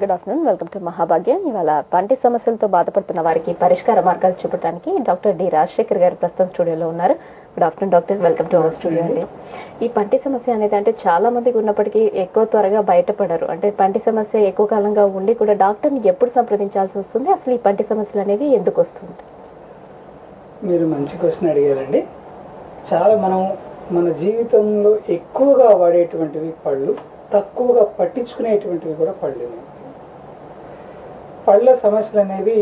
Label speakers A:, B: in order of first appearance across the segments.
A: Good afternoon, welcome to మహాభాగ్యం. ఇవాళ పంటి సమస్యలతో బాధపడుతున్న వారికి పరిష్కార మార్గాలు చూపడానికి డాక్టర్ డి రాజశేఖర్ గారు ప్రస్తుతం స్టూడియోలో ఉన్నారు. Good afternoon doctor, welcome to our studio అండి. ఈ పంటి సమస్య అనేది అంటే చాలా మందికి ఉన్నప్పటికీ ఎక్కువ త్వరగా బయటపడరు. అంటే పంటి సమస్య ఎక్కువ కాలంగా ఉండి కూడా డాక్టర్ని ఎప్పుడు సంప్రదించాల్సి వస్తుంది? అసలు ఈ పంటి సమస్యలు అనేవి ఎందుకు వస్తుంది?
B: మీరు మంచి క్వశ్చన్ అడిగారండి. చాలా మన జీవితంలో ఎక్కువగా వాడేటువంటివి పళ్ళు, తక్కువగా పట్టించుకునేటువంటివి కూడా పళ్ళు. పళ్ళ సమస్యలు అనేవి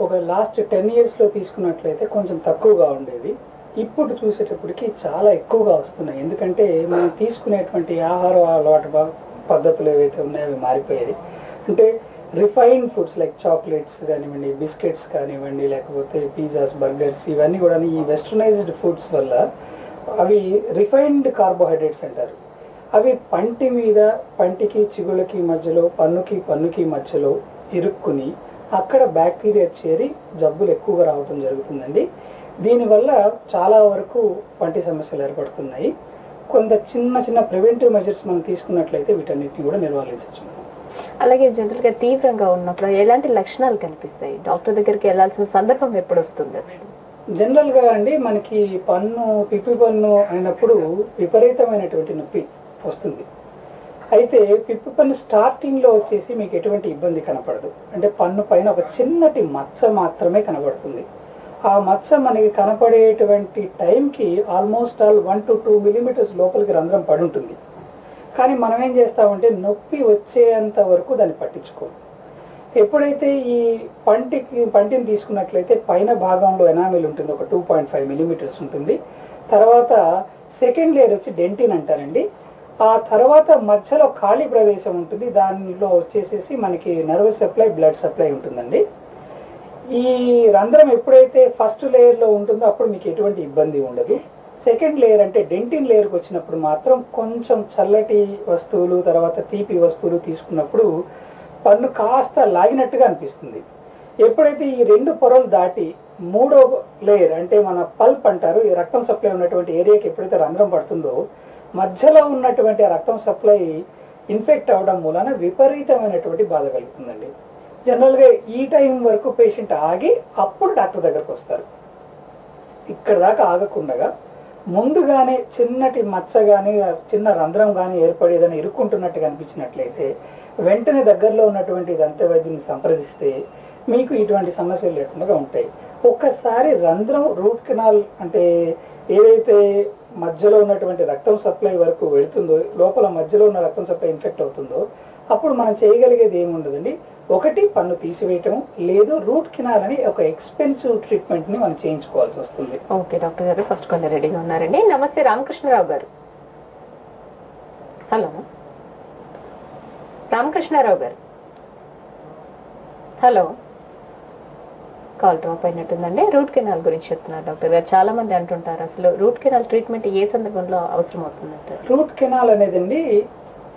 B: ఒక లాస్ట్ 10 yearsలో తీసుకున్నట్లయితే కొంచెం తక్కువగా ఉండేది. ఇప్పుడు చూసేటప్పటికి చాలా ఎక్కువగా వస్తున్నాయి. ఎందుకంటే మనం తీసుకునేటువంటి ఆహార అలవాటు పద్ధతులు ఏవైతే ఉన్నాయో అవి మారిపోయాయి. అంటే రిఫైన్డ్ ఫుడ్స్ లైక్ చాక్లెట్స్ కానివ్వండి, బిస్కెట్స్ కానివ్వండి, లేకపోతే పిజ్జాస్, బర్గర్స్, ఇవన్నీ కూడా ఈ వెస్టర్నైజ్డ్ ఫుడ్స్ వల్ల అవి రిఫైన్డ్ కార్బోహైడ్రేట్స్ అంటారు. అవి పంటి మీద, పంటికి చిగుళ్ళకి మధ్యలో, పన్నుకి మధ్యలో ఇరుక్కుని అక్కడ బ్యాక్టీరియా చేరి జబ్బులు ఎక్కువగా రావడం జరుగుతుందండి. దీనివల్ల చాలా వరకు పంటి సమస్యలు ఏర్పడుతున్నాయి. కొంత చిన్న ప్రివెంటివ్ మెజర్స్ మనం తీసుకున్నట్లయితే వీటన్నిటిని కూడా నిర్వహించవచ్చు.
A: అలాగే జనరల్ గా తీవ్రంగా ఉన్నప్పుడు ఎలాంటి లక్షణాలు కనిపిస్తాయి? డాక్టర్ దగ్గరికి వెళ్లాల్సిన సందర్భం ఎప్పుడు వస్తుంది?
B: జనరల్ గా అండి, మనకి పిప్పి పన్ను అయినప్పుడు విపరీతమైనటువంటి నొప్పి వస్తుంది. అయితే పిప్పి పన్ను స్టార్టింగ్ లో వచ్చేసి మీకు ఎటువంటి ఇబ్బంది కనపడదు. అంటే పన్ను పైన ఒక చిన్నటి మచ్చ మాత్రమే కనబడుతుంది. ఆ మచ్చ మనకి కనపడేటువంటి టైంకి ఆల్మోస్ట్ 1 to 2 millimeters లోపలికి రంధ్రం పడి ఉంటుంది. కానీ మనం ఏం చేస్తామంటే నొప్పి వచ్చేంత వరకు దాన్ని పట్టించుకోం. ఎప్పుడైతే ఈ పంటిని తీసుకున్నట్లయితే పైన భాగంలో ఎనామిల్ ఉంటుంది, ఒక 2.5 millimeters ఉంటుంది. తర్వాత సెకండ్ లేయర్ వచ్చి డెంటిన్ అంటారండి. ఆ తర్వాత మధ్యలో ఖాళీ ప్రదేశం ఉంటుంది. దానిలో వచ్చేసేసి మనకి నర్వస్ సప్లై, బ్లడ్ సప్లై ఉంటుందండి. ఈ రంధ్రం ఎప్పుడైతే ఫస్ట్ లేయర్లో ఉంటుందో అప్పుడు మీకు ఎటువంటి ఇబ్బంది ఉండదు. సెకండ్ లేయర్ అంటే డెంటిన్ లేయర్కి వచ్చినప్పుడు మాత్రం కొంచెం చల్లటి వస్తువులు, తర్వాత తీపి వస్తువులు తీసుకున్నప్పుడు పన్ను కాస్త లాగినట్టుగా అనిపిస్తుంది. ఎప్పుడైతే ఈ 2 పొరలు దాటి 3వ లేయర్ అంటే మన పల్ప్ అంటారు, ఈ రక్తం సప్లై ఉన్నటువంటి ఏరియాకి ఎప్పుడైతే రంధ్రం పడుతుందో మధ్యలో ఉన్నటువంటి ఆ రక్తం సప్లై ఇన్ఫెక్ట్ అవడం మూలన విపరీతమైనటువంటి బాధ కలుగుతుందండి. జనరల్గా ఈ టైం వరకు పేషెంట్ ఆగి అప్పుడు డాక్టర్ దగ్గరకు వస్తారు. ఇక్కడ దాకా ఆగకుండా ముందుగానే చిన్నటి మచ్చ కానీ, చిన్న రంధ్రం కానీ ఏర్పడేదని ఇరుక్కుంటున్నట్టుగా అనిపించినట్లయితే వెంటనే దగ్గరలో ఉన్నటువంటి దంత వైద్యుని సంప్రదిస్తే మీకు ఇటువంటి సమస్యలు లేకుండా ఉంటాయి. ఒక్కసారి రంధ్రం రూట్ కెనాల్ అంటే ఏదైతే మధ్యలో ఉన్నటువంటి రక్తం సప్లై వరకు వెళుతుందో, లోపల మధ్యలో ఉన్న రక్తం సప్లై ఇన్ఫెక్ట్ అవుతుందో అప్పుడు మనం చేయగలిగేది ఏముండదండి. ఒకటి పన్ను తీసివేయటం, లేదు రూట్ కెనాల్ అని ఒక ఎక్స్పెన్సివ్ ట్రీట్మెంట్ ని మనం చేయించుకోవాల్సి వస్తుంది.
A: ఓకే డాక్టర్ గారు, ఫస్ట్ కాల్ రెడీగా ఉన్నారండి. నమస్తే రామకృష్ణరావు గారు. హలో రామకృష్ణారావు గారు. హలో, కాల్ డ్రాప్ అయినట్టుందండి. రూట్ కెనాల్ గురించి చెప్తున్నారు డాక్టర్ గారు. చాలా మంది అంటుంటారు, అసలు రూట్ కెనాల్ ట్రీట్మెంట్ ఏ సందర్భంలో అవసరం అవుతుందంటారు?
B: రూట్ కెనాల్ అనేదండి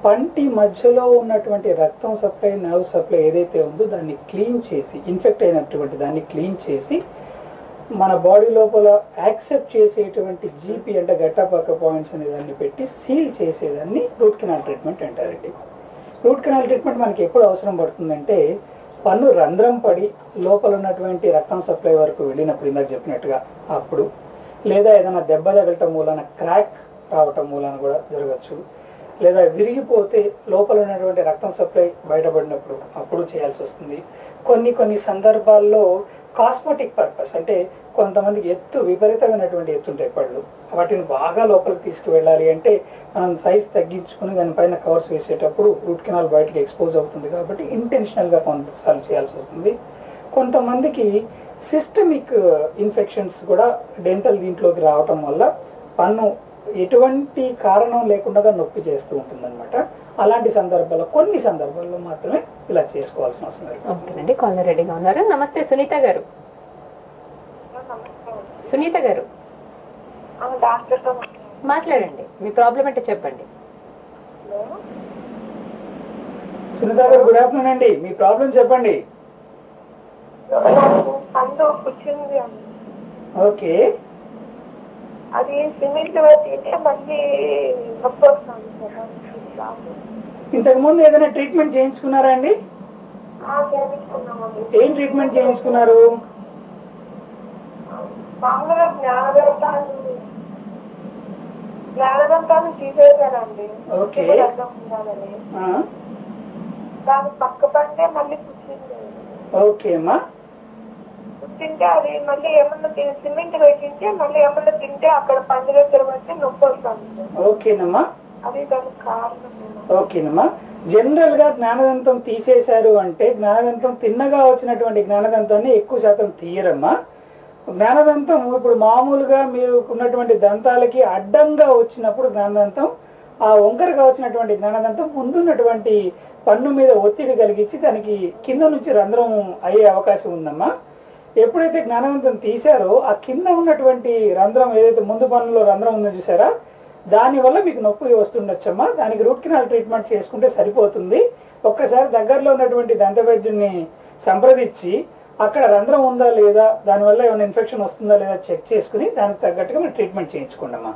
B: పంటి మధ్యలో ఉన్నటువంటి రక్తం సప్లై, నర్వ్ సప్లై ఏదైతే ఉందో దాన్ని క్లీన్ చేసి, ఇన్ఫెక్ట్ అయినటువంటి దాన్ని క్లీన్ చేసి మన బాడీ లోపల యాక్సెప్ట్ చేసేటువంటి జీపీ అంటే గట్టపక్క పాయింట్స్ అనే దాన్ని పెట్టి సీల్ చేసేదాన్ని రూట్ కెనాల్ ట్రీట్మెంట్ అంటారండి. రూట్ కెనాల్ ట్రీట్మెంట్ మనకి ఎప్పుడు అవసరం పడుతుందంటే పన్ను రంధ్రం పడి లోపల ఉన్నటువంటి రక్తం సప్లై వరకు వెళ్ళినప్పుడు, ఇందాక చెప్పినట్టుగా అప్పుడు, లేదా ఏదైనా దెబ్బ తగలటం మూలన క్రాక్ రావటం మూలన కూడా జరగచ్చు, లేదా విరిగిపోతే లోపల ఉన్నటువంటి రక్తం సప్లై బయటపడినప్పుడు అప్పుడు చేయాల్సి వస్తుంది. కొన్ని సందర్భాల్లో కాస్మెటిక్ పర్పస్ అంటే కొంతమందికి విపరీతమైనటువంటి ఎత్తుంటాయి పళ్ళు, వాటిని బాగా లోపలికి తీసుకువెళ్ళాలి అంటే మనం సైజ్ తగ్గించుకుని దానిపైన కవర్స్ వేసేటప్పుడు రూట్ కెనాల్ బయటకి ఎక్స్పోజ్ అవుతుంది కాబట్టి ఇంటెన్షనల్ గా కొంతసార్లు చేయాల్సి వస్తుంది. కొంతమందికి సిస్టమిక్ ఇన్ఫెక్షన్స్ కూడా డెంటల్ దీంట్లోకి రావటం వల్ల పన్ను ఎటువంటి కారణం లేకుండా నొప్పి చేస్తూ ఉంటుంది అనమాట. అలాంటి సందర్భాల్లో కొన్ని సందర్భాల్లో మాత్రమే ఇలా చేసుకోవాల్సిన అవసరం లేదు.
A: ఓకేనండి, కాల్ రెడీగా ఉన్నారు. నమస్తే సునీత గారు. సునీత గారు మాట్లాడండి, మీ ప్రాబ్లం అంటే చెప్పండి.
B: సునీత గారు గుడ్ ఆఫ్టర్నూన్ అండి, మీ ప్రాబ్లం చెప్పండి. ఓకే,
C: అది సిమెంట్ వేస్తే మళ్ళీ నొప్పి వస్తుంది.
B: ఇంతకు ముందు ఏదైనా ట్రీట్మెంట్ చేయించుకున్నారా అండి?
C: చేయించుకున్నామండి.
B: ఏం ట్రీట్మెంట్ చేయించుకున్నారు?
C: మామూలుగా జ్ఞానదంతాన్ని తీసేశారండి.
B: ఓకే.
C: రక్తం ఉండాలని
B: ఆ,
C: దాని పక్క పంటే మళ్ళీ పుట్టింది.
B: ఓకే అమ్మా.
C: పుట్టింటే అది మళ్ళీ ఏమన్నా సిమెంట్ పెట్టింటే మళ్ళీ ఏమన్నా తింటే అక్కడ పండు దగ్గర పడితే నొప్పి వస్తుంది.
B: ఓకేనమ్మా.
C: అది దానికి కారణం.
B: ఓకేనమ్మా. జనరల్ గా జ్ఞానదంతం తీసేశారు అంటే జ్ఞానదంతం తిన్నగా వచ్చినటువంటి జ్ఞానదంతాన్ని ఎక్కువ శాతం తీయరమ్మా. జ్ఞానదంతం ఇప్పుడు మామూలుగా మీరు ఉన్నటువంటి దంతాలకి అడ్డంగా వచ్చినప్పుడు జ్ఞానదంతం, ఆ వంకరగా వచ్చినటువంటి జ్ఞానదంతం ముందున్నటువంటి పన్ను మీద ఒత్తిడి కలిగించి దానికి కింద నుంచి రంధ్రం అయ్యే అవకాశం ఉందమ్మా. ఎప్పుడైతే జ్ఞానదంతం తీశారో ఆ కింద ఉన్నటువంటి రంధ్రం ఏదైతే ముందు పన్నులో రంధ్రం ఉందో చూసారా, దానివల్ల మీకు నొప్పి వస్తుండొచ్చమ్మా. దానికి రూట్ కెనాల్ ట్రీట్మెంట్ చేసుకుంటే సరిపోతుంది. ఒక్కసారి దగ్గరలో ఉన్నటువంటి దంత వైద్యుని సంప్రదించి అక్కడ రంధ్రం ఉందా లేదా, దానివల్ల ఏమైనా ఇన్ఫెక్షన్ వస్తుందా లేదా చెక్ చేసుకుని దానికి తగ్గట్టుగా మీరు ట్రీట్మెంట్ చేయించుకోండి అమ్మా.